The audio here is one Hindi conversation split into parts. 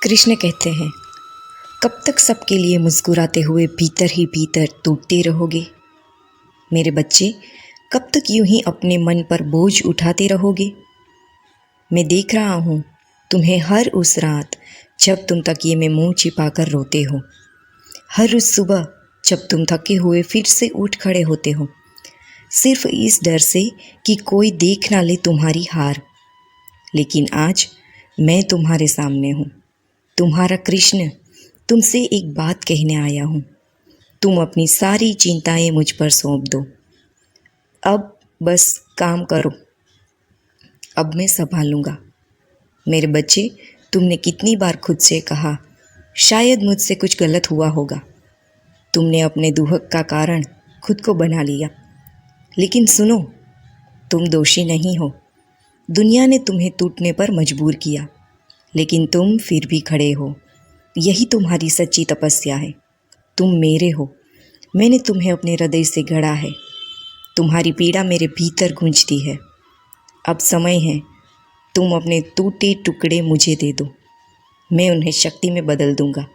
कृष्ण कहते हैं, कब तक सबके लिए मुस्कुराते हुए भीतर ही भीतर टूटते रहोगे? मेरे बच्चे, कब तक यूं ही अपने मन पर बोझ उठाते रहोगे? मैं देख रहा हूँ तुम्हें हर उस रात जब तुम तकिए में मुंह छिपाकर रोते हो, हर उस सुबह जब तुम थके हुए फिर से उठ खड़े होते हो, सिर्फ इस डर से कि कोई देख ना ले तुम्हारी हार। लेकिन आज मैं तुम्हारे सामने हूँ, तुम्हारा कृष्ण। तुमसे एक बात कहने आया हूँ। तुम अपनी सारी चिंताएं मुझ पर सौंप दो। अब बस काम करो, अब मैं संभालूंगा। मेरे बच्चे, तुमने कितनी बार खुद से कहा, शायद मुझसे कुछ गलत हुआ होगा। तुमने अपने दुहक का कारण खुद को बना लिया। लेकिन सुनो, तुम दोषी नहीं हो। दुनिया ने तुम्हें टूटने पर मजबूर किया, लेकिन तुम फिर भी खड़े हो। यही तुम्हारी सच्ची तपस्या है। तुम मेरे हो, मैंने तुम्हें अपने हृदय से गढ़ा है। तुम्हारी पीड़ा मेरे भीतर गूंजती है। अब समय है, तुम अपने टूटे टुकड़े मुझे दे दो, मैं उन्हें शक्ति में बदल दूंगा।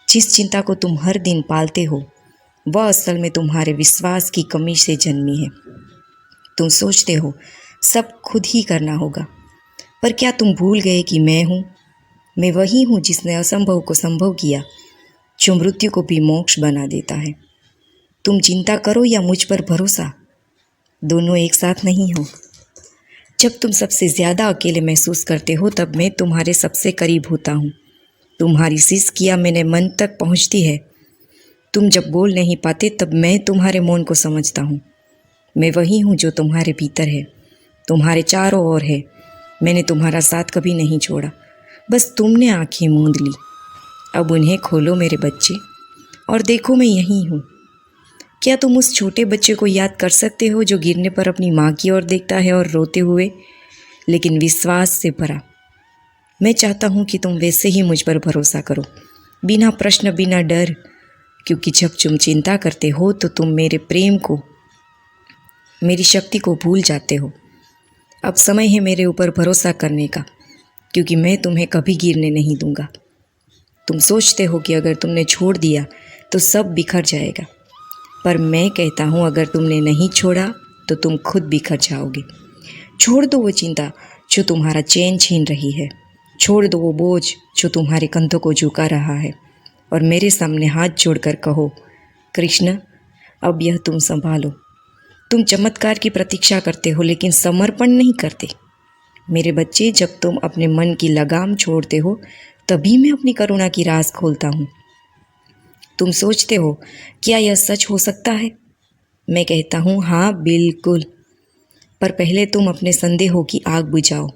जिस चिंता को तुम हर दिन पालते हो, वह असल में तुम्हारे विश्वास की कमी से जन्मी है। तुम सोचते हो सब खुद ही करना होगा, पर क्या तुम भूल गए कि मैं वही हूँ जिसने असंभव को संभव किया, जो मृत्यु को भी मोक्ष बना देता है। तुम चिंता करो या मुझ पर भरोसा, दोनों एक साथ नहीं हो। जब तुम सबसे ज़्यादा अकेले महसूस करते हो, तब मैं तुम्हारे सबसे करीब होता हूँ। तुम्हारी सिसकियाँ मेरे मन तक पहुँचती है। तुम जब बोल नहीं पाते, तब मैं तुम्हारे मौन को समझता हूँ। मैं वही हूँ जो तुम्हारे भीतर है, तुम्हारे चारों ओर है। मैंने तुम्हारा साथ कभी नहीं छोड़ा, बस तुमने आंखें मूंद ली। अब उन्हें खोलो मेरे बच्चे, और देखो मैं यहीं हूँ। क्या तुम उस छोटे बच्चे को याद कर सकते हो जो गिरने पर अपनी माँ की ओर देखता है और रोते हुए लेकिन विश्वास से भरा? मैं चाहता हूँ कि तुम वैसे ही मुझ पर भरोसा करो, बिना प्रश्न, बिना डर, क्योंकि जब तुम चिंता करते हो तो तुम मेरे प्रेम को, मेरी शक्ति को भूल जाते हो। अब समय है मेरे ऊपर भरोसा करने का, क्योंकि मैं तुम्हें कभी गिरने नहीं दूंगा। तुम सोचते हो कि अगर तुमने छोड़ दिया तो सब बिखर जाएगा, पर मैं कहता हूँ अगर तुमने नहीं छोड़ा तो तुम खुद बिखर जाओगे। छोड़ दो वो चिंता जो तुम्हारा चैन छीन रही है, छोड़ दो वो बोझ जो तुम्हारे कंधों को झुका रहा है, और मेरे सामने हाथ जोड़कर कहो, कृष्ण, अब यह तुम संभालो। तुम चमत्कार की प्रतीक्षा करते हो, लेकिन समर्पण नहीं करते। मेरे बच्चे, जब तुम अपने मन की लगाम छोड़ते हो, तभी मैं अपनी करुणा की राज खोलता हूँ। तुम सोचते हो क्या यह सच हो सकता है? मैं कहता हूँ हाँ, बिल्कुल। पर पहले तुम अपने संदेहों की आग बुझाओ,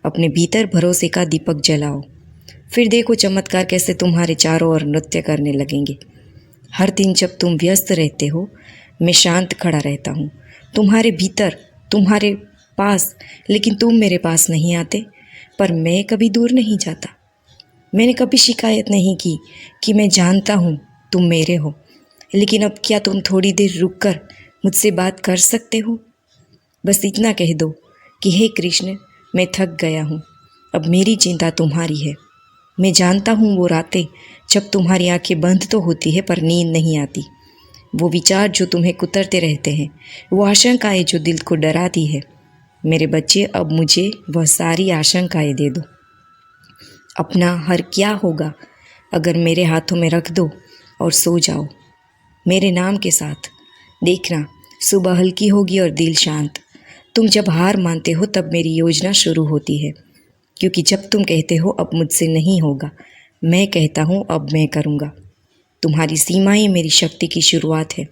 अपने भीतर भरोसे का दीपक जलाओ। फिर देखो चमत्कार कैसे तुम्हारे चारों ओर नृत्य करने लगेंगे। हर दिन जब तुम व्यस्त रहते हो, मैं शांत खड़ा रहता हूँ, तुम्हारे भीतर, तुम्हारे पास। लेकिन तुम मेरे पास नहीं आते, पर मैं कभी दूर नहीं जाता। मैंने कभी शिकायत नहीं की कि मैं जानता हूँ तुम मेरे हो। लेकिन अब क्या तुम थोड़ी देर रुककर मुझसे बात कर सकते हो? बस इतना कह दो कि हे कृष्ण, मैं थक गया हूँ, अब मेरी चिंता तुम्हारी है। मैं जानता हूँ वो रातें जब तुम्हारी आंखें बंद तो होती है पर नींद नहीं आती, वो विचार जो तुम्हें कुतरते रहते हैं, वो आशंकाएं जो दिल को डराती है। मेरे बच्चे, अब मुझे वह सारी आशंकाएं दे दो। अपना हर क्या होगा अगर मेरे हाथों में रख दो और सो जाओ मेरे नाम के साथ। देखना, सुबह हल्की होगी और दिल शांत। तुम जब हार मानते हो तब मेरी योजना शुरू होती है, क्योंकि जब तुम कहते हो अब मुझसे नहीं होगा, मैं कहता हूँ अब मैं करूँगा। तुम्हारी सीमाएं मेरी शक्ति की शुरुआत है,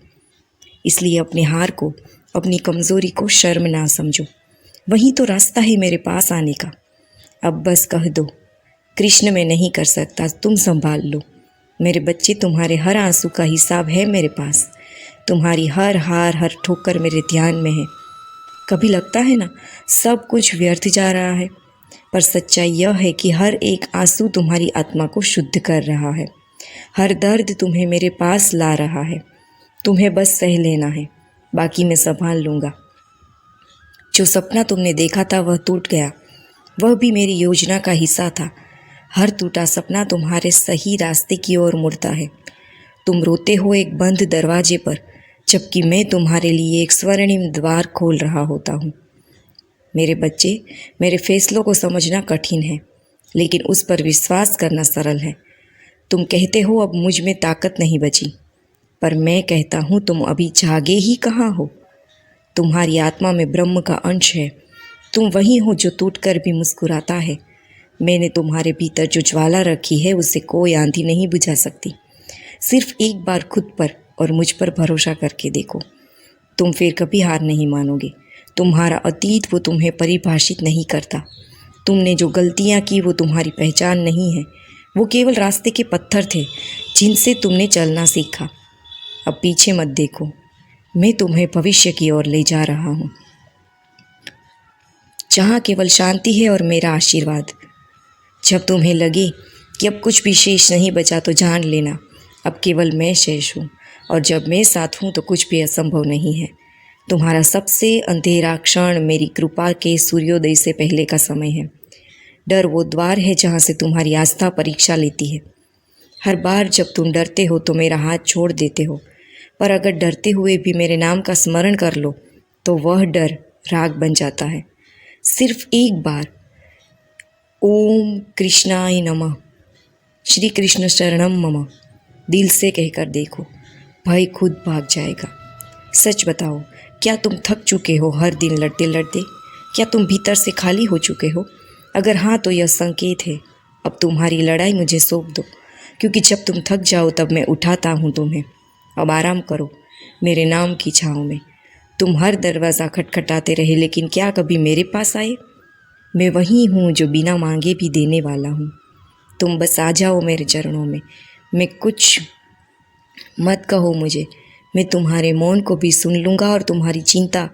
इसलिए अपने हार को, अपनी कमज़ोरी को शर्म ना समझो। वही तो रास्ता है मेरे पास आने का। अब बस कह दो, कृष्ण, मैं नहीं कर सकता, तुम संभाल लो। मेरे बच्चे, तुम्हारे हर आंसू का हिसाब है मेरे पास। तुम्हारी हर हार, हर ठोकर मेरे ध्यान में है। कभी लगता है ना सब कुछ व्यर्थ जा रहा है, पर सच्चाई यह है कि हर एक आंसू तुम्हारी आत्मा को शुद्ध कर रहा है। हर दर्द तुम्हें मेरे पास ला रहा है। तुम्हें बस सह लेना है, बाकी मैं संभाल लूँगा। जो सपना तुमने देखा था वह टूट गया, वह भी मेरी योजना का हिस्सा था। हर टूटा सपना तुम्हारे सही रास्ते की ओर मुड़ता है। तुम रोते हो एक बंद दरवाजे पर, जबकि मैं तुम्हारे लिए एक स्वर्णिम द्वार खोल रहा होता हूँ। मेरे बच्चे, मेरे फैसलों को समझना कठिन है, लेकिन उस पर विश्वास करना सरल है। तुम कहते हो अब मुझ में ताकत नहीं बची, पर मैं कहता हूँ तुम अभी जागे ही कहाँ हो। तुम्हारी आत्मा में ब्रह्म का अंश है। तुम वही हो जो टूटकर भी मुस्कुराता है। मैंने तुम्हारे भीतर जो ज्वाला रखी है उसे कोई आंधी नहीं बुझा सकती। सिर्फ एक बार खुद पर और मुझ पर भरोसा करके देखो। तुम फिर कभी हार नहीं मानोगे। तुम्हारा अतीत वो तुम्हें परिभाषित नहीं करता। तुमने जो गलतियाँ की वो तुम्हारी पहचान नहीं है। वो केवल रास्ते के पत्थर थे जिनसे तुमने चलना सीखा। अब पीछे मत देखो, मैं तुम्हें भविष्य की ओर ले जा रहा हूँ, जहाँ केवल शांति है और मेरा आशीर्वाद। जब तुम्हें लगे कि अब कुछ भी शेष नहीं बचा तो जान लेना, अब केवल मैं शेष हूँ, और जब मैं साथ हूँ तो कुछ भी असंभव नहीं है। तुम्हारा सबसे अंधेरा क्षण मेरी कृपा के सूर्योदय से पहले का समय है। डर वो द्वार है जहाँ से तुम्हारी आस्था परीक्षा लेती है। हर बार जब तुम डरते हो तो मेरा हाथ छोड़ देते हो, पर अगर डरते हुए भी मेरे नाम का स्मरण कर लो तो वह डर राग बन जाता है। सिर्फ एक बार ओम कृष्णाय नमः, श्री कृष्ण शरणम मम दिल से कहकर देखो, भय खुद भाग जाएगा। सच बताओ, क्या तुम थक चुके हो हर दिन लड़ते लड़ते? क्या तुम भीतर से खाली हो चुके हो? अगर हाँ तो यह संकेत है। अब तुम्हारी लड़ाई मुझे सौंप दो, क्योंकि जब तुम थक जाओ तब मैं उठाता हूँ तुम्हें। अब आराम करो मेरे नाम की छाँव में। तुम हर दरवाज़ा खटखटाते रहे, लेकिन क्या कभी मेरे पास आए? मैं वही हूँ जो बिना मांगे भी देने वाला हूँ। तुम बस आ जाओ मेरे चरणों में। मैं कुछ मत कहो मुझे, मैं तुम्हारे मौन को भी सुन लूँगा और तुम्हारी चिंता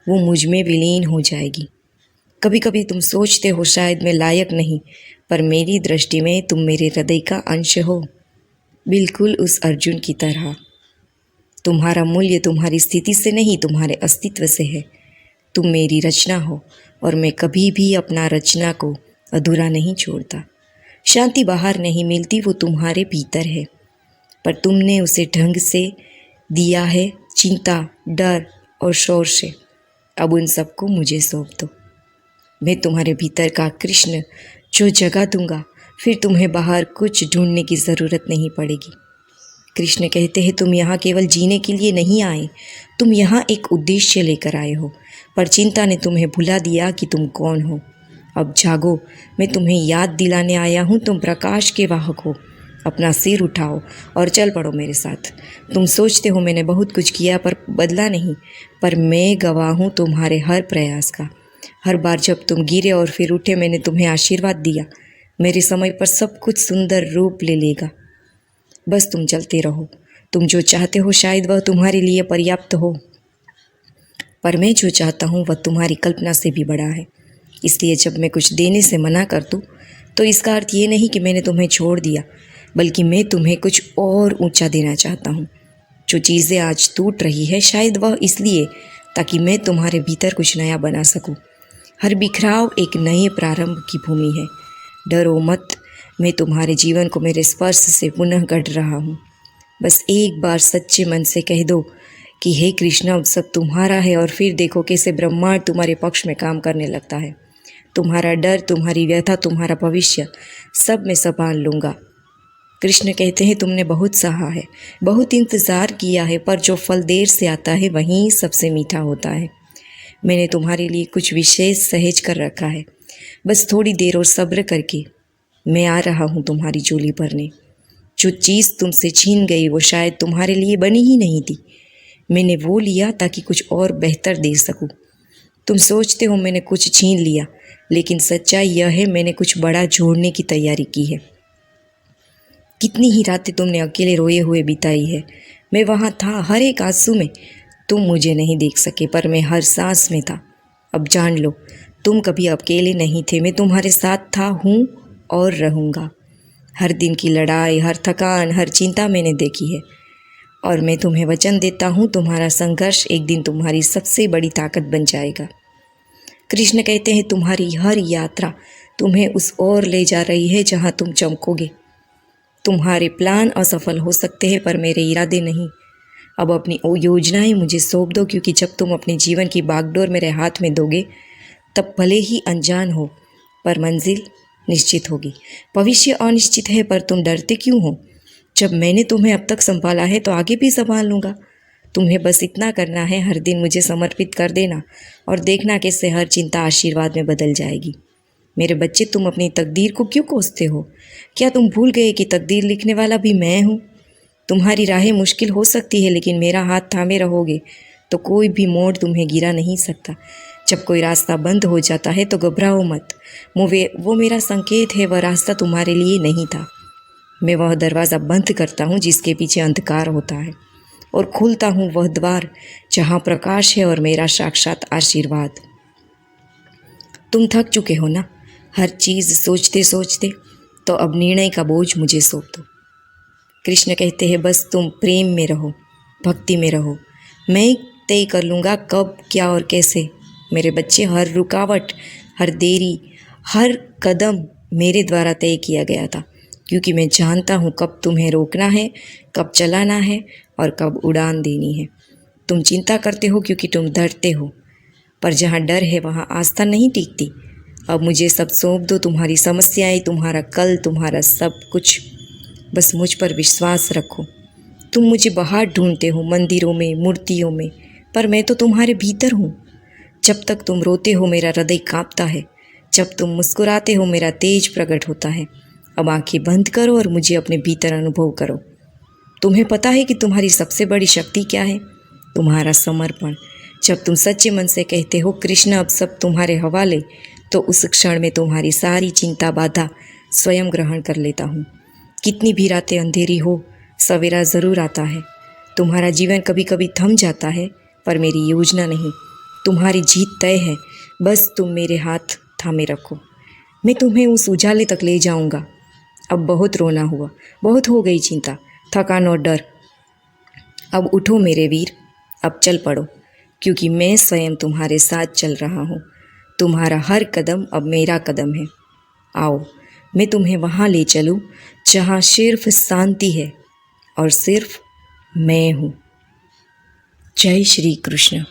वो मुझ में विलीन हो जाएगी। कभी कभी तुम सोचते हो शायद मैं लायक नहीं, पर मेरी दृष्टि में तुम मेरे हृदय का अंश हो, बिल्कुल उस अर्जुन की तरह। तुम्हारा मूल्य तुम्हारी स्थिति से नहीं, तुम्हारे अस्तित्व से है। तुम मेरी रचना हो और मैं कभी भी अपना रचना को अधूरा नहीं छोड़ता। शांति बाहर नहीं मिलती, वो तुम्हारे भीतर है, पर तुमने उसे ढंग से दिया है चिंता, डर और शोर से। अब उन सबको मुझे सौंप दो। मैं तुम्हारे भीतर का कृष्ण जो जगा दूंगा, फिर तुम्हें बाहर कुछ ढूंढने की ज़रूरत नहीं पड़ेगी। कृष्ण कहते हैं तुम यहाँ केवल जीने के लिए नहीं आए, तुम यहाँ एक उद्देश्य लेकर आए हो, पर चिंता ने तुम्हें भुला दिया कि तुम कौन हो। अब जागो, मैं तुम्हें याद दिलाने आया हूँ, तुम प्रकाश के वाहक हो। अपना सिर उठाओ और चल पड़ो मेरे साथ। तुम सोचते हो मैंने बहुत कुछ किया पर बदला नहीं, पर मैं गवाह हूँ तुम्हारे हर प्रयास का। हर बार जब तुम गिरे और फिर उठे, मैंने तुम्हें आशीर्वाद दिया। मेरे समय पर सब कुछ सुंदर रूप ले लेगा। बस तुम चलते रहो। तुम जो चाहते हो शायद वह तुम्हारे लिए पर्याप्त हो, पर मैं जो चाहता हूँ वह तुम्हारी कल्पना से भी बड़ा है। इसलिए जब मैं कुछ देने से मना कर दूँ तो इसका अर्थ ये नहीं कि मैंने तुम्हें छोड़ दिया, बल्कि मैं तुम्हें कुछ और ऊंचा देना चाहता हूँ। जो चीज़ें आज टूट रही है शायद वह इसलिए ताकि मैं तुम्हारे भीतर कुछ नया बना सकूँ। हर बिखराव एक नए प्रारंभ की भूमि है। डरो मत, मैं तुम्हारे जीवन को मेरे स्पर्श से पुनः गढ़ रहा हूँ। बस एक बार सच्चे मन से कह दो कि हे कृष्ण, अब सब तुम्हारा है, और फिर देखो कैसे ब्रह्मांड तुम्हारे पक्ष में काम करने लगता है। तुम्हारा डर, तुम्हारी व्यथा, तुम्हारा भविष्य, सब मैं संभाल लूँगा। कृष्ण कहते हैं तुमने बहुत सहा है, बहुत इंतज़ार किया है, पर जो फल देर से आता है वहीं सबसे मीठा होता है। मैंने तुम्हारे लिए कुछ विशेष सहेज कर रखा है। बस थोड़ी देर और सब्र करके मैं आ रहा हूँ तुम्हारी झोली भरने। जो चीज़ तुमसे छीन गई वो शायद तुम्हारे लिए बनी ही नहीं थी। मैंने वो लिया ताकि कुछ और बेहतर दे सकूँ। तुम सोचते हो मैंने कुछ छीन लिया, लेकिन सच्चाई यह है मैंने कुछ बड़ा जोड़ने की तैयारी की है। कितनी ही रातें तुमने अकेले रोए हुए बिताई है। मैं वहाँ था, हर एक आंसू में। तुम मुझे नहीं देख सके, पर मैं हर सांस में था। अब जान लो, तुम कभी अकेले नहीं थे। मैं तुम्हारे साथ था, हूँ और रहूँगा। हर दिन की लड़ाई, हर थकान, हर चिंता मैंने देखी है, और मैं तुम्हें वचन देता हूँ तुम्हारा संघर्ष एक दिन तुम्हारी सबसे बड़ी ताकत बन जाएगा। कृष्ण कहते हैं तुम्हारी हर यात्रा तुम्हें उस ओर ले जा रही है जहाँ तुम चमकोगे। तुम्हारे प्लान असफल हो सकते हैं पर मेरे इरादे नहीं। अब अपनी योजनाएं मुझे सौंप दो, क्योंकि जब तुम अपने जीवन की बागडोर मेरे हाथ में दोगे तब भले ही अनजान हो पर मंजिल निश्चित होगी। भविष्य अनिश्चित है पर तुम डरते क्यों हो? जब मैंने तुम्हें अब तक संभाला है तो आगे भी संभाल लूँगा। तुम्हें बस इतना करना है, हर दिन मुझे समर्पित कर देना और देखना कैसे हर चिंता आशीर्वाद में बदल जाएगी। मेरे बच्चे, तुम अपनी तकदीर को क्यों कोसते हो? क्या तुम भूल गए कि तकदीर लिखने वाला भी मैं हूँ? तुम्हारी राहें मुश्किल हो सकती है, लेकिन मेरा हाथ थामे रहोगे तो कोई भी मोड़ तुम्हें गिरा नहीं सकता। जब कोई रास्ता बंद हो जाता है तो घबराओ मत। वो मेरा संकेत है, वह रास्ता तुम्हारे लिए नहीं था। मैं वह दरवाज़ा बंद करता हूँ जिसके पीछे अंधकार होता है, और खोलता हूँ वह द्वार जहाँ प्रकाश है और मेरा साक्षात आशीर्वाद। तुम थक चुके हो ना हर चीज़ सोचते सोचते, तो अब निर्णय का बोझ मुझे सौंप दो। कृष्ण कहते हैं, बस तुम प्रेम में रहो, भक्ति में रहो। मैं तय कर लूँगा कब, क्या और कैसे। मेरे बच्चे, हर रुकावट, हर देरी, हर कदम मेरे द्वारा तय किया गया था, क्योंकि मैं जानता हूँ कब तुम्हें रोकना है, कब चलाना है और कब उड़ान देनी है। तुम चिंता करते हो क्योंकि तुम डरते हो, पर जहाँ डर है वहाँ आस्था नहीं टिकती। अब मुझे सब सौंप दो, तुम्हारी समस्याएं, तुम्हारा कल, तुम्हारा सब कुछ। बस मुझ पर विश्वास रखो। तुम मुझे बाहर ढूंढते हो, मंदिरों में, मूर्तियों में, पर मैं तो तुम्हारे भीतर हूँ। जब तक तुम रोते हो मेरा हृदय काँपता है, जब तुम मुस्कुराते हो मेरा तेज प्रकट होता है। अब आंखें बंद करो और मुझे अपने भीतर अनुभव करो। तुम्हें पता है कि तुम्हारी सबसे बड़ी शक्ति क्या है? तुम्हारा समर्पण। जब तुम सच्चे मन से कहते हो, कृष्ण अब सब तुम्हारे हवाले, तो उस क्षण में तुम्हारी सारी चिंता बाधा स्वयं ग्रहण कर लेता हूँ। कितनी भी रातें अंधेरी हो, सवेरा ज़रूर आता है। तुम्हारा जीवन कभी कभी थम जाता है, पर मेरी योजना नहीं। तुम्हारी जीत तय है, बस तुम मेरे हाथ थामे रखो। मैं तुम्हें उस उजाले तक ले जाऊंगा। अब बहुत रोना हुआ, बहुत हो गई चिंता, थकान और डर। अब उठो मेरे वीर, अब चल पड़ो, क्योंकि मैं स्वयं तुम्हारे साथ चल रहा हूँ। तुम्हारा हर कदम अब मेरा कदम है। आओ, मैं तुम्हें वहाँ ले चलूँ जहाँ सिर्फ शांति है और सिर्फ मैं हूँ। जय श्री कृष्ण।